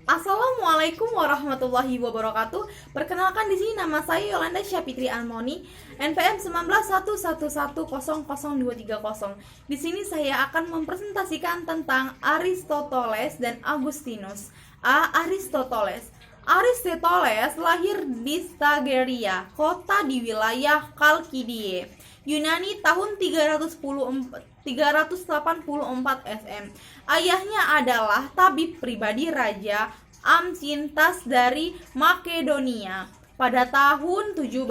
Assalamualaikum warahmatullahi wabarakatuh. Perkenalkan di sini nama saya Yolanda Syafitri Almoni, NPM 191111002030. Di sini saya akan mempresentasikan tentang Aristoteles dan Augustinus. Aristoteles lahir di Stageria, kota di wilayah Kalkidie, Yunani tahun 384 SM. Ayahnya adalah tabib pribadi Raja Amsintas dari Makedonia. Pada tahun 17,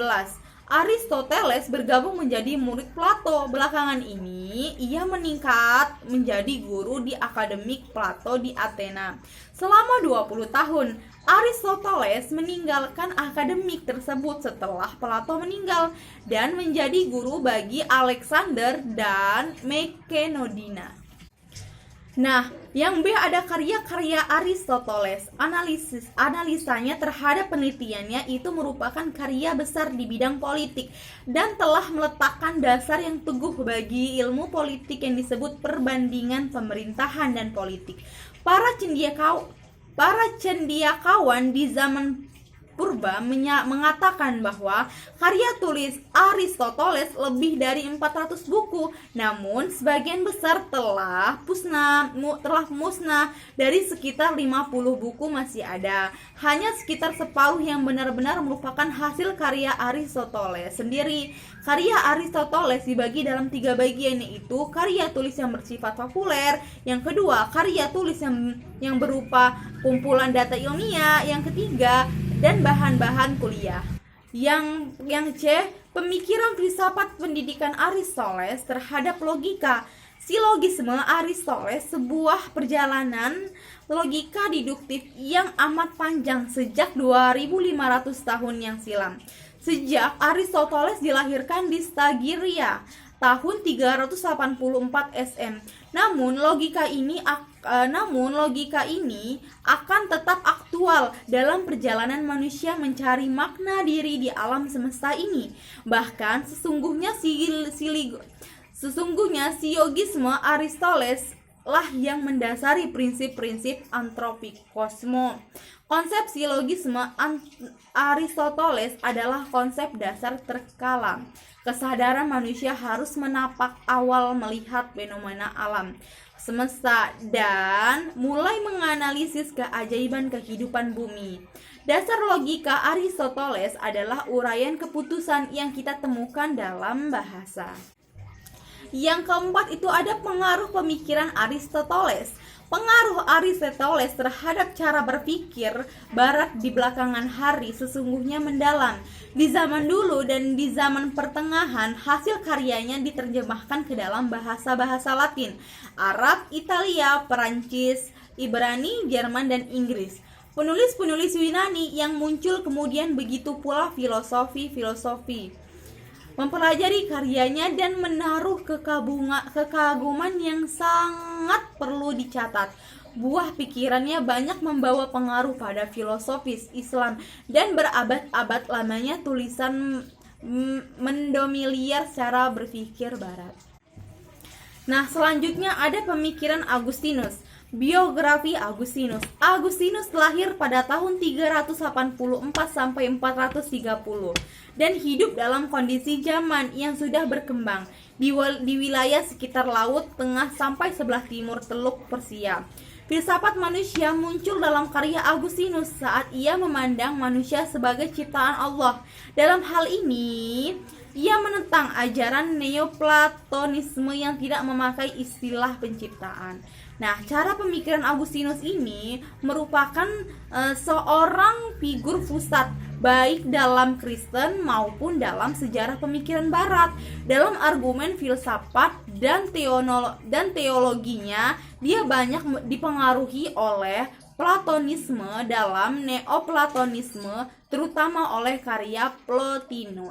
Aristoteles bergabung menjadi murid Plato. Belakangan ini, ia meningkat menjadi guru di akademik Plato di Athena. Selama 20 tahun, Aristoteles meninggalkan akademik tersebut setelah Plato meninggal dan menjadi guru bagi Alexander dan Makenodina. Nah, yang B ada karya-karya Aristoteles. Analisanya terhadap penelitiannya itu merupakan karya besar di bidang politik dan telah meletakkan dasar yang teguh bagi ilmu politik yang disebut perbandingan pemerintahan dan politik. Para cendekiawan di zaman purba mengatakan bahwa karya tulis Aristoteles lebih dari 400 buku, namun sebagian besar telah musnah. Dari sekitar 50 buku masih ada. Hanya sekitar separuh yang benar-benar merupakan hasil karya Aristoteles sendiri. Karya Aristoteles dibagi dalam 3 bagian, yaitu karya tulis yang bersifat populer, yang kedua karya tulis yang berupa kumpulan data ilmiah, yang ketiga dan bahan-bahan kuliah. Yang C, pemikiran filsafat pendidikan Aristoteles terhadap logika. Silogisme Aristoteles sebuah perjalanan logika deduktif yang amat panjang sejak 2500 tahun yang silam. Sejak Aristoteles dilahirkan di Stagiria tahun 384 SM. Namun logika ini akan tetap aktual dalam perjalanan manusia mencari makna diri di alam semesta ini. Bahkan sesungguhnya silogisme Aristoteles lah yang mendasari prinsip-prinsip antropikosmo. Konsep silogisme Aristoteles adalah konsep dasar terkalam. Kesadaran manusia harus menapak awal melihat fenomena alam semesta dan mulai menganalisis keajaiban kehidupan bumi. Dasar logika Aristoteles adalah uraian keputusan yang kita temukan dalam bahasa. Yang keempat itu ada pengaruh pemikiran Aristoteles. Pengaruh Aristoteles terhadap cara berpikir Barat di belakangan hari sesungguhnya mendalam. Di zaman dulu dan di zaman pertengahan, hasil karyanya diterjemahkan ke dalam bahasa-bahasa Latin, Arab, Italia, Perancis, Ibrani, Jerman, dan Inggris. Penulis-penulis Yunani yang muncul kemudian, begitu pula filosofi mempelajari karyanya dan menaruh kekaguman yang sangat perlu dicatat. Buah pikirannya banyak membawa pengaruh pada filosofis Islam dan berabad-abad lamanya tulisan mendominir cara berpikir Barat. Nah, selanjutnya ada pemikiran Augustinus. Biografi Augustinus. Augustinus lahir pada tahun 384 sampai 430 dan hidup dalam kondisi zaman yang sudah berkembang di wilayah sekitar Laut Tengah sampai sebelah timur Teluk Persia. Filsafat manusia muncul dalam karya Augustinus saat ia memandang manusia sebagai ciptaan Allah. Dalam hal ini, ia menentang ajaran Neoplatonisme yang tidak memakai istilah penciptaan. Nah, cara pemikiran Augustinus ini merupakan seorang figur pusat baik dalam Kristen maupun dalam sejarah pemikiran Barat. Dalam argumen filsafat dan teologinya, dia banyak dipengaruhi oleh Platonisme dalam Neoplatonisme, terutama oleh karya Plotinus.